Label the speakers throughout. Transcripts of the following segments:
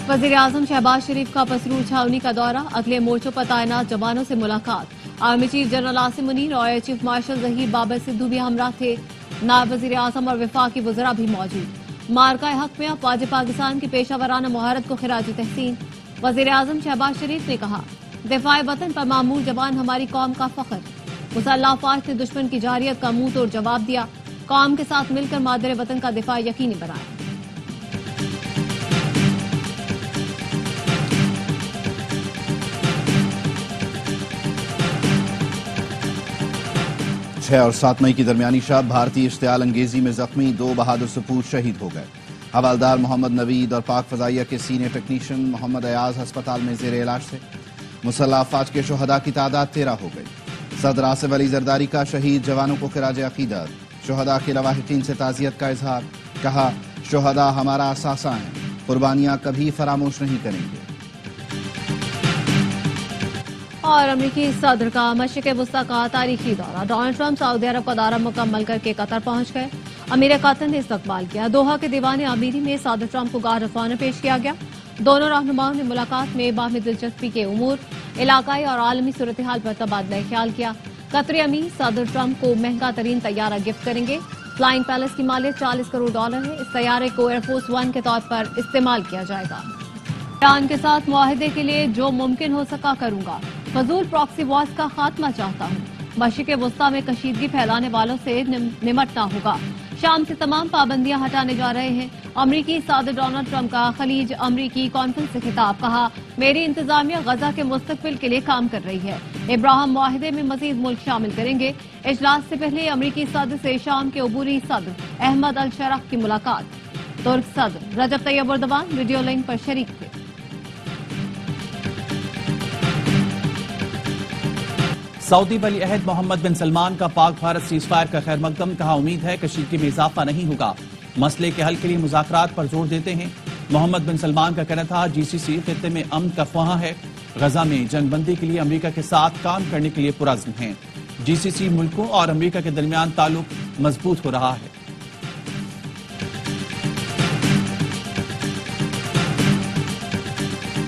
Speaker 1: वज़ीर आज़म शहबाज शरीफ का पसरूर छावनी का दौरा, अगले मोर्चों पर तैनात जवानों से मुलाकात। Army chief general Asim Munir और air chief marshal Zaheer Babar Sidhu भी हमरा थे। नायब वज़ीर आज़म और वफाकी वज़रा भी मौजूद। मार्का हक में अफ़वाज पाकिस्तान की पेशावराना मुहारत को खिराज तहसीन। वज़ीर आज़म शहबाज शरीफ ने कहा, दिफाए वतन पर मामूर जवान हमारी कौम का फख्र। मुसल्लह अफ़वाज ने दुश्मन की जारियत का मुंह तोड़ जवाब दिया। कौम के साथ मिलकर मादर वतन का दिफा यकीनी बनाया।
Speaker 2: 6 और 7 मई की दरमियानी शब भारतीय इश्तियाल अंगेजी में जख्मी 2 बहादुर सपूत शहीद हो गए। हवालदार मोहम्मद नवीद और पाक फजाइया के सीनियर टेक्नीशियन मोहम्मद अयाज अस्पताल में जेर इलाज थे। मुसल्लह अफ़वाज के शुहदा की तादाद 13 हो गई। सदर आसिफ अली जरदारी का शहीद जवानों को खिराज अकीदत। शुहदा के लवाहिकीन से ताज़ियत का इजहार। कहा, शुहदा हमारा असासा हैं, कुर्बानियां कभी फरामोश नहीं करेंगे।
Speaker 1: और अमरीकी सदर का मशरिक़ वुस्ता का तारीखी दौरा। डोनाल्ड ट्रंप सऊदी अरब का दौरा मुकम्मल करके कतर पहुंच गए। अमीर कतर ने इस्तकबाल किया। दोहा के दीवान अमीरी में सदर ट्रंप को गारफाना पेश किया गया। दोनों रहनुमाओं ने मुलाकात में बाहमी दिलचस्पी के उमूर, इलाकाई और आलमी सूरत हाल पर तबादला ख्याल किया। कतरी अमीर सदर ट्रंप को महंगा तरीन तैयारा गिफ्ट करेंगे। फ्लाइंग पैलेस की मालियत $40 करोड़ है। इस तैयारे को एयरफोर्स 1 के तौर पर इस्तेमाल किया जाएगा। ईरान के साथ मुआहदे के लिए जो मुमकिन हो सका करूंगा। फजूल प्रॉक्सी वॉर्स का खात्मा चाहता हूँ। मशरिक़ वुस्ता में कशीदगी फैलाने वालों से निमटना होगा। शाम से तमाम पाबंदियां हटाने जा रहे हैं। अमरीकी सदर डोनाल्ड ट्रंप का खलीज अमरीकी कॉन्फ्रेंस से खिताब। कहा, मेरी इंतजामिया गजा के मुस्तकबिल के लिए काम कर रही है। इब्राहिम मुआहदे में मजीद मुल्क शामिल करेंगे। इजलास से पहले अमरीकी सदर से शाम के अबूरी सदर अहमद अल शरफ की मुलाकात। तुर्क सदर रजब तैयब एर्दोगान वीडियो लिंक पर शरीक थे।
Speaker 3: सऊदी वली अहद मोहम्मद बिन सलमान का पाक भारत सीज फायर का खैर मकदम। कहा, उम्मीद है कशीदगी में इजाफा नहीं होगा। मसले के हल के लिए मुज़ाकरात पर जोर देते हैं। मोहम्मद बिन सलमान का कहना था, जीसीसी खित्ते में अमन का ख्वाहां है। गजा में जंगबंदी के लिए अमेरिका के साथ काम करने के लिए पुरज़्म है। जीसीसी मुल्कों और अमेरिका के दरमियान ताल्लुक मजबूत हो रहा है।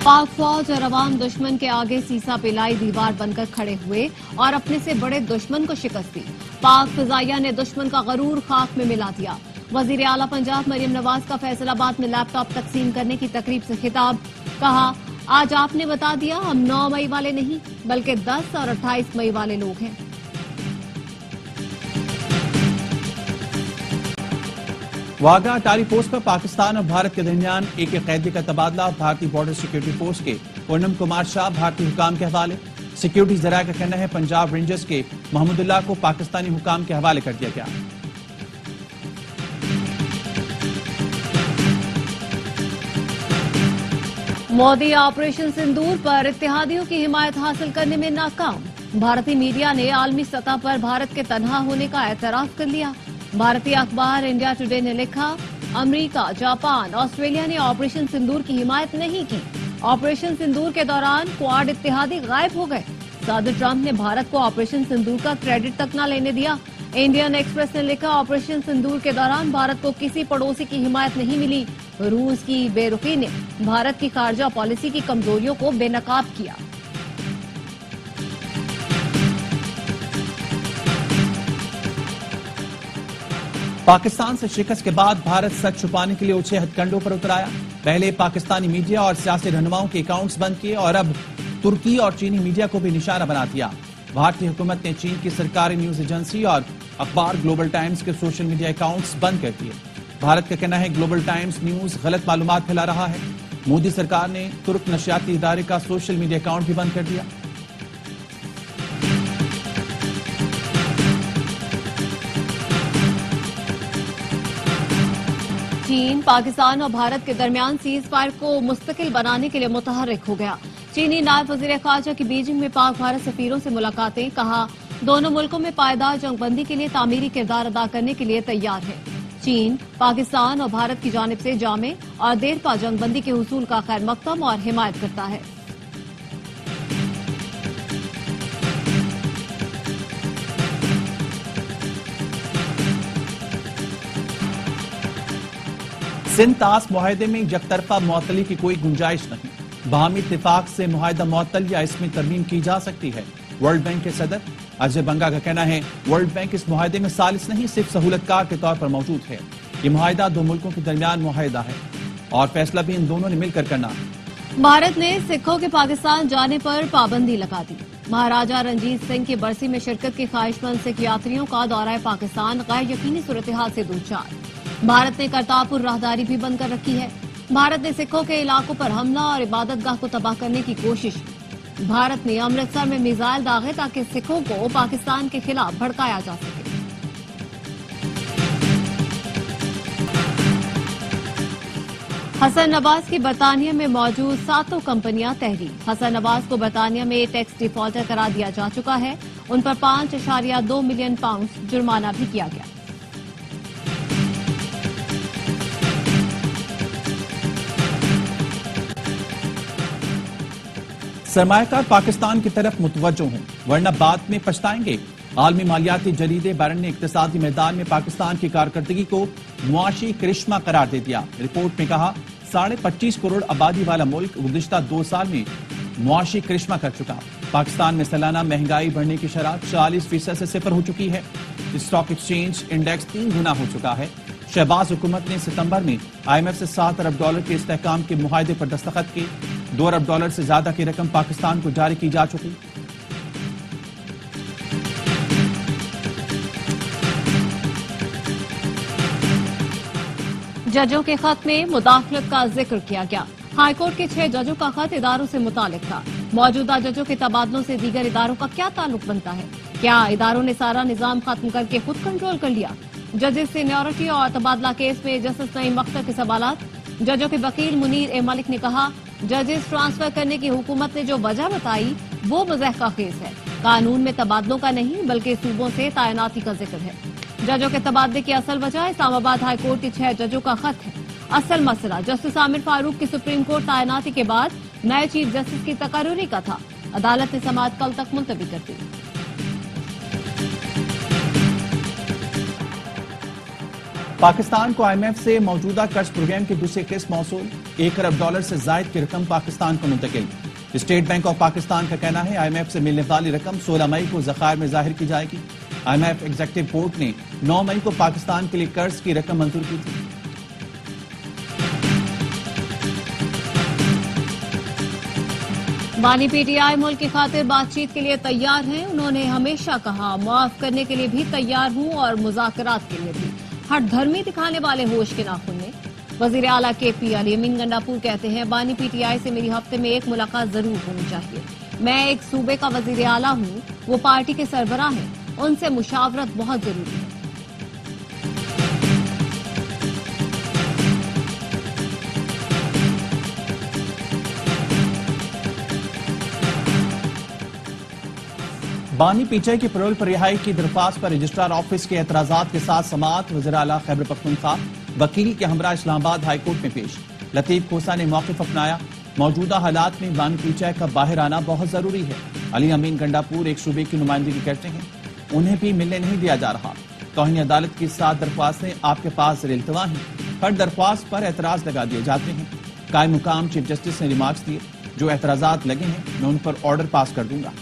Speaker 1: पाक फौज और अवाम दुश्मन के आगे सीसा पिलाई दीवार बनकर खड़े हुए और अपने से बड़े दुश्मन को शिकस्त दी। पाक फिजाइया ने दुश्मन का गरूर खाक में मिला दिया। वजीर आला पंजाब मरियम नवाज का फैसलाबाद में लैपटॉप तकसीम करने की तकरीब से खिताब। कहा, आज आपने बता दिया हम 9 मई वाले नहीं बल्कि 10 और 28 मई वाले लोग हैं।
Speaker 3: वाघा अटारी पोस्ट पर पाकिस्तान और भारत के दरमियान एक कैदी का तबादला। भारतीय बॉर्डर सिक्योरिटी फोर्स के पूनम कुमार शाह भारतीय हुकाम के हवाले। सिक्योरिटी जराये का कहना है, पंजाब रेंजर्स के महमूदुल्लाह को पाकिस्तानी हुकाम के हवाले कर दिया गया।
Speaker 1: मोदी ऑपरेशन सिंदूर पर इत्तेहादियों की हिमायत हासिल करने में नाकाम। भारतीय मीडिया ने आलमी सतह पर भारत के तनहा होने का एतराफ कर लिया। भारतीय अखबार इंडिया टुडे ने लिखा, अमेरिका, जापान, ऑस्ट्रेलिया ने ऑपरेशन सिंदूर की हिमायत नहीं की। ऑपरेशन सिंदूर के दौरान क्वाड इत्तेहादी गायब हो गए। सदर ट्रंप ने भारत को ऑपरेशन सिंदूर का क्रेडिट तक न लेने दिया। इंडियन एक्सप्रेस ने लिखा, ऑपरेशन सिंदूर के दौरान भारत को किसी पड़ोसी की हिमायत नहीं मिली। रूस की बेरुखी ने भारत की खारजा पॉलिसी की कमजोरियों को बेनकाब किया।
Speaker 3: पाकिस्तान से शिकस्त के बाद भारत सच छुपाने के लिए ऊंचे हथकंडों पर उतर आया। पहले पाकिस्तानी मीडिया और सियासी रहनुमाओं के अकाउंट्स बंद किए और अब तुर्की और चीनी मीडिया को भी निशाना बना दिया। भारतीय हुकूमत ने चीन की सरकारी न्यूज एजेंसी और अखबार ग्लोबल टाइम्स के सोशल मीडिया अकाउंट्स बंद कर दिए। भारत का कहना है, ग्लोबल टाइम्स न्यूज गलत मालूमात फैला रहा है। मोदी सरकार ने तुर्क नशियाती इदारे का सोशल मीडिया अकाउंट भी बंद कर दिया।
Speaker 1: चीन, पाकिस्तान और भारत के दरमियान सीज फायर को मुस्तकिल बनाने के लिए मुतहर्रिक हो गया। चीनी नायब वज़ीर ख़ारजा की बीजिंग में पाक भारत सफीरों से मुलाकातें। कहा, दोनों मुल्कों में पायदार जंगबंदी के लिए तामीरी किरदार अदा करने के लिए तैयार है। चीन, पाकिस्तान और भारत की जानिब से जामे और देरपा जंगबंदी के हुसूल का खैर मकदम और हिमायत करता है।
Speaker 3: सिंध ताश मुआहदे में यकतरफा मुअत्तली की कोई गुंजाइश नहीं। बाहमी इत्तेफाक से मुआहदा मुअत्तल या इसमें तरमीम की जा सकती है। वर्ल्ड बैंक के सदर अजय बंगा का कहना है, वर्ल्ड बैंक इस मुआहदे में सालिस नहीं, सिर्फ सहूलतकार के तौर पर मौजूद है। ये मुआहदा दो मुल्कों के दरमियान मुआहदा है और फैसला भी इन दोनों ने मिलकर करना।
Speaker 1: भारत ने सिखों के पाकिस्तान जाने पर पाबंदी लगा दी। महाराजा रंजीत सिंह की बरसी में शिरकत के ख्वाहिशमंद सिख यात्रियों का दौरा पाकिस्तान गैर यकीनी सूरत-ए-हाल से दूचार। भारत ने करतारपुर राहदारी भी बंद कर रखी है। भारत ने सिखों के इलाकों पर हमला और इबादतगाह को तबाह करने की कोशिश की। भारत ने अमृतसर में मिसाइल दागे ताकि सिखों को पाकिस्तान के खिलाफ भड़काया जा सके। हसन नवाज की बरतानिया में मौजूद 7 कंपनियां तहरीर। हसन नवाज को बरतानिया में टैक्स डिफॉल्टर करार दिया जा चुका है। उन पर 5.2 मिलियन पाउंड जुर्माना भी किया गया।
Speaker 3: सरमायाकार पाकिस्तान की तरफ मुतवज्जो हों वरना बाद में पछताएंगे। आलमी मालियाती जरीदे बैरन ने इक्तिसादी मैदान में पाकिस्तान की कारकर्दगी को मुआशी करिश्मा करार दे दिया। रिपोर्ट में कहा 25.5 करोड़ आबादी वाला मुल्क गुज़िश्ता 2 साल में मुआशी करिश्मा कर चुका। पाकिस्तान में सालाना महंगाई बढ़ने की शरह 40% से सिफर हो चुकी है। स्टॉक एक्सचेंज इंडेक्स 3 गुना हो चुका है। शहबाज हुकूमत ने सितंबर में IMF से $7 अरब के इस्तेहकाम के मुआहदे पर दस्तखत किए। $2 अरब से ज्यादा की रकम पाकिस्तान को जारी की जा चुकी।
Speaker 1: जजों के खत में मुदाखलत का जिक्र किया गया। हाईकोर्ट के 6 जजों का खत इदारों से मुतालिक था। मौजूदा जजों के तबादलों से दीगर इदारों का क्या ताल्लुक बनता है? क्या इदारों ने सारा निजाम खत्म करके खुद कंट्रोल कर लिया? जजेस सीनियरिटी और तबादला केस में जस्टिस नईम अख्तर के सवालात। जजों के वकील मुनीर ए मलिक ने कहा, जजेस ट्रांसफर करने की हुकूमत ने जो वजह बताई वो मुज़हका खेज है। कानून में तबादलों का नहीं बल्कि सूबों से तैनाती का जिक्र है। जजों के तबादले की असल वजह इस्लामाबाद हाईकोर्ट के 6 जजों का खत है। असल मसला जस्टिस आमिर फारूक की सुप्रीम कोर्ट तैनाती के बाद नए चीफ जस्टिस की तकर्रुरी का था। अदालत ने समाअत कल तक मुलतवी कर दी।
Speaker 3: पाकिस्तान को IMF से मौजूदा कर्ज प्रोग्राम की दूसरी किस्त मौसूल। $1 अरब से जायद की रकम पाकिस्तान को मुंतकिल। स्टेट बैंक ऑफ पाकिस्तान का कहना है IMF से मिलने वाली रकम 16 मई को ज़खायर में जाहिर की जाएगी। IMF एग्जीक्यूटिव कोर्ट ने 9 मई को पाकिस्तान के लिए कर्ज की रकम मंजूर की थी।
Speaker 1: बानी PTI मुल्क की खातिर बातचीत के लिए तैयार हैं। उन्होंने हमेशा कहा, मुआफ करने के लिए भी तैयार हूं और मुज़ाकरात के लिए भी। हर धर्मी दिखाने वाले होश के नाखून में। वजीर आला KP अली अमीन गंडापुर कहते हैं, बानी PTI से मेरी हफ्ते में एक मुलाकात जरूर होनी चाहिए। मैं एक सूबे का वजीर आला हूं, वो पार्टी के सरबराह हैं, उनसे मुशावरत बहुत जरूरी है।
Speaker 3: बानी PTI की पैरोल पर रिहाई की दरख्वास्त पर रजिस्ट्रार ऑफिस के एतराजात के साथ समाअत वज़ीर आला खैबर पख्तूनख्वा वकील के हमरा इस्लामाबाद हाईकोर्ट में पेश। लतीफ खोसा ने मौक़िफ़ अपनाया, मौजूदा हालात में बानी PTI का बाहर आना बहुत जरूरी है। अली अमीन गंडापुर एक सूबे की नुमाइंदगी करते हैं, उन्हें भी मिलने नहीं दिया जा रहा। तौहीन अदालत की 7 दरख्वास्तें आपके पास ज़ेर-इल्तवा हैं। हर दरख्वास्त पर एतराज लगा दिए जाते हैं। कायम मुकाम चीफ जस्टिस ने रिमार्क्स दिए, जो एतराजात लगे हैं मैं उन पर ऑर्डर पास कर दूंगा।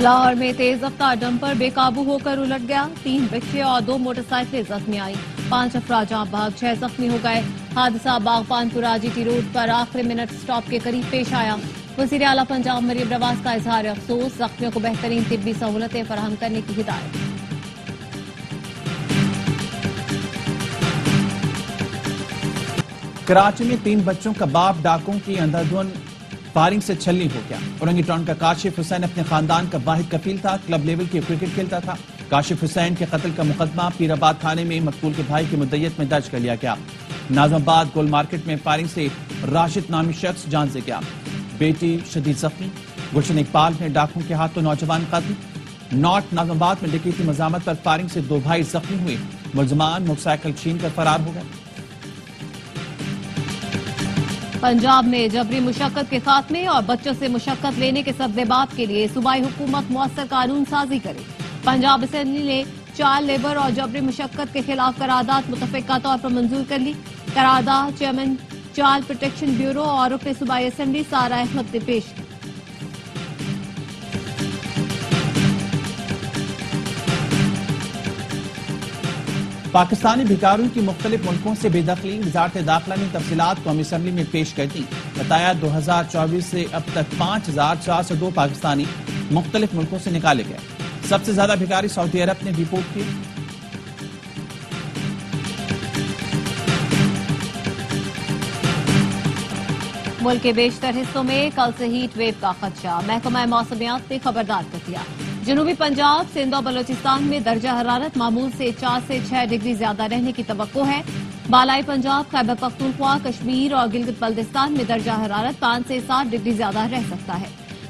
Speaker 1: लाहौर में तेज रफ्तार डंपर बेकाबू होकर उलट गया। 3 बच्चे और 2 मोटरसाइकिलें जख्मी आई। 5 अफराद जाँ बहक, 6 जख्मी हो गए। हादसा बागपानपुरा GT रोड पर आखिरी मिनट स्टॉप के करीब पेश आया। वज़ीर आला पंजाब मरीम नवाज का इजहार अफसोस, जख्मियों को बेहतरीन तिब्बी सहूलतें फराहम करने की हिदायत।
Speaker 3: कराची में 3 बच्चों का बाप डाकुओं की अंधाधुंध फायरिंग से छलनी हो गया। औरंगी टाउन का काशिफ हुसैन अपने खानदान का वाहिद कफील था, क्लब लेवल की क्रिकेट खेलता था। काशिफ हुसैन के कत्ल का मुकदमा पीराबाद थाने में मकतूल के भाई की मुद्दत में दर्ज कर लिया गया। नाज़माबाद गोल मार्केट में फायरिंग से राशिद नामी शख्स जान से गया। बेटी शदीद जख्मी। गुलशन इकबाल ने डाकुओं के हाथों नौजवान कत्ल। नॉर्थ नाज़माबाद में डकैती मज़ामत पर फायरिंग से 2 भाई जख्मी हुए। मुलजमान मोटरसाइकिल छीन कर फरार हो गए।
Speaker 1: पंजाब में जबरी मुशक्कत के खात्मे और बच्चों से मुशक्कत लेने के सद्देबाब के लिए सूबाई हुकूमत मुअस्सर कानून साजी करे। पंजाब असेंबली ने چائلڈ لیبر اور جبری مشقت کے خلاف قرارداد متفقہ طور پر منظور کر لی. قرارداد چیئرمین چائلڈ پروٹیکشن بیورو اور رکن صوبائی اسمبلی سارا احمد نے پیش کی.
Speaker 3: پاکستانی بھکاریوں کی مختلف ملکوں سے بے دخلی. وزارت داخلہ نے تفصیلات قومی اسمبلی میں پیش کر دی. بتایا 2024 سے اب تک 5402 پاکستانی مختلف ملکوں سے نکالے گئے. سب سے زیادہ بھکاری سعودی عرب نے رپورٹ کی.
Speaker 1: ملک کے بیشتر حصوں میں کل سے ہیٹ ویو کا خدشہ. محکمہ موسمیات نے خبردار کر دیا. جنوبی پنجاب، سندھ اور بلوچستان میں درجہ حرارت معمول سے 4 سے 6 ڈگری زیادہ رہنے کی توقع ہے. بالائی پنجاب، خیبر پختونخوا، کشمیر اور گلگت بلتستان میں درجہ حرارت 5 سے 7 ڈگری زیادہ رہ سکتا ہے.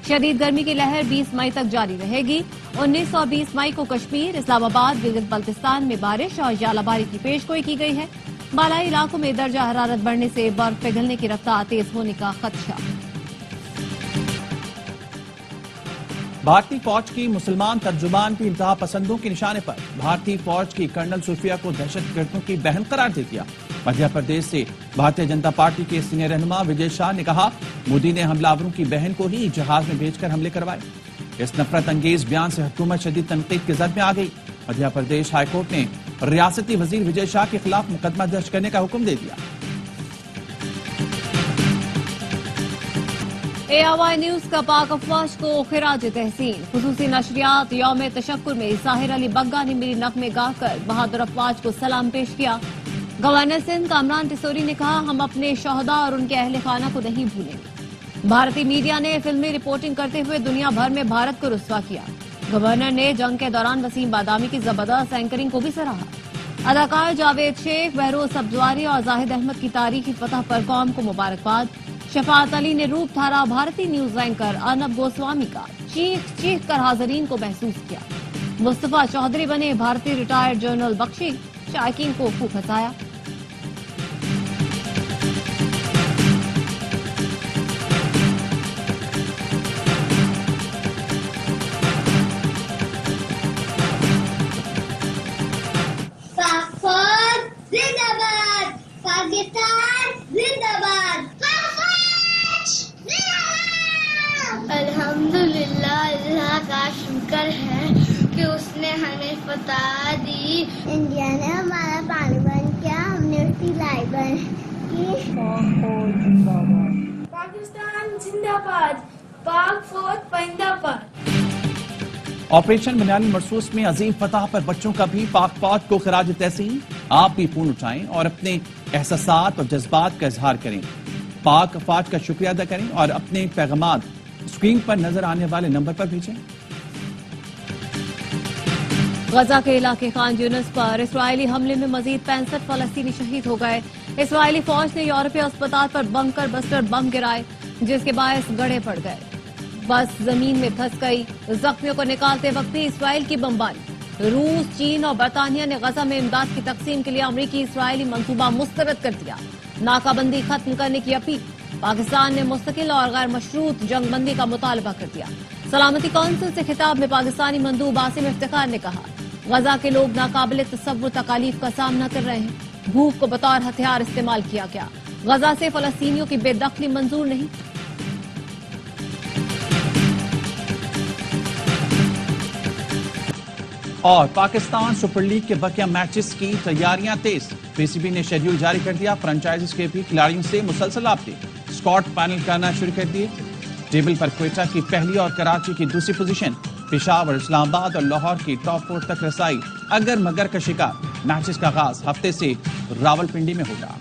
Speaker 1: شدید گرمی کی لہر 20 مئی تک جاری رہے گی. 19 اور 20 مئی کو کشمیر، اسلام آباد، گلگت بلتستان میں بارش اور ژالہ باری کی پیش گوئی کی گئی ہے. بالائی علاقوں میں درجہ حرارت بڑھنے سے برف پگھلنے کی رفتار تیز ہونے کا خدشہ.
Speaker 3: بھارتی فوج کی مسلمان ترجمان بھی انتہا پسندوں کے نشانے پر. بھارتی فوج کی کرنل صوفیہ کو دہشت گردوں کی بہن قرار دے دیا. مدھیہ پردیش سے بھارتیہ جنتا پارٹی کے سینئر رہنما وجے شاہ نے کہا مودی نے حملہ آوروں کی بہن کو ہی جہاز میں بھیج کر حملے کروائے. اس نفرت انگیز بیان سے حکومت شدید تنقید کی زد میں آ گئی. مدھیہ پردیش ہائی کورٹ نے ریاستی وزیر وجے شاہ کے خلاف مقدمہ درج کرنے کا حکم دے دیا.
Speaker 1: ARY نیوز کا پاک افواج کو خراج تحسین. خصوصی نشریات یوم تشکر میں ساحر علی بگا نے میری نغمے گا کر بہادر افواج کو سلام پیش کیا. گورنر سندھ کامران ٹسوری نے کہا ہم اپنے شہداء اور ان کے اہل خانہ کو نہیں بھولیں گے. بھارتی میڈیا نے فلمی رپورٹنگ کرتے ہوئے دنیا بھر میں بھارت کو رسوا کیا. گورنر نے جنگ کے دوران وسیم بادامی کی زبردست اینکرنگ کو بھی سراہا. اداکار جاوید شیخ، بہروز سبزواری اور زاہد احمد کی تاریخی فتح پر قوم کو مبارکباد. شفاعت علی نے روپ دھارا بھارتی نیوز اینکر ارنب گوسوامی کا چیخ چیخ کر حاضرین کو محسوس کیا. مصطفیٰ چودھری بنے بھارتی ریٹائرڈ جنرل بخشی، شائقین کو خوب ہنسایا.
Speaker 4: الحمدللہ اللہ کا شکر ہے کہ اس نے ہمیں فتح دی. انڈیا نے ہمارا پانی بند کیا، ہم نے اس کی لائی بند کی. پاکستان زندہ باد، پاک فوج پائندہ پر.
Speaker 3: آپریشن بنیادی مرسوس میں عظیم فتح پر بچوں کا بھی پاک فوج کو خراج تحسین. آپ بھی فون اٹھائیں اور اپنے احساسات اور جذبات کا اظہار کریں. پاک فوج کا شکریہ ادا کریں اور اپنے پیغامات اسکرین پر نظر آنے والے نمبر پر بھیجیں.
Speaker 1: غزہ کے علاقے خان یونس پر اسرائیلی حملے میں مزید 65 فلسطینی شہید ہو گئے. اسرائیلی فوج نے یورپی اسپتال پر بنکر بسٹر بم گرائے جس کے باعث گڑھے پڑ گئے. بس زمین میں دھس گئی. زخمیوں کو نکالتے وقت بھی اسرائیل کی بمباری. روس، چین اور برطانیہ نے غزہ میں امداد کی تقسیم کے لیے امریکی اسرائیلی منصوبہ مسترد کر دیا. ناکہ بندی ختم کرنے کی اپیل. پاکستان نے مستقل اور غیر مشروط جنگ بندی کا مطالبہ کر دیا. سلامتی کونسل سے خطاب میں پاکستانی مندوب عاصم افتخار نے کہا غزہ کے لوگ ناقابل تصور تکالیف کا سامنا کر رہے ہیں. بھوک کو بطور ہتھیار استعمال کیا گیا. غزہ سے فلسطینیوں کی بے دخلی منظور نہیں.
Speaker 3: اور پاکستان سپر لیگ کے بقیہ میچز کی تیاریاں تیز. PCB نے شیڈیول جاری کر دیا. فرنچائزز کے بھی کھلاڑیوں سے مسلسل رابطے. اسکواڈ فائنل کرنا شروع کر دیے. ٹیبل پر کوئٹہ کی پہلی اور کراچی کی دوسری پوزیشن. پشاور، اسلام آباد اور لاہور کی ٹاپ 4 تک رسائی اگر مگر کا شکار. میچز کا آغاز ہفتے سے راولپنڈی میں ہوگا.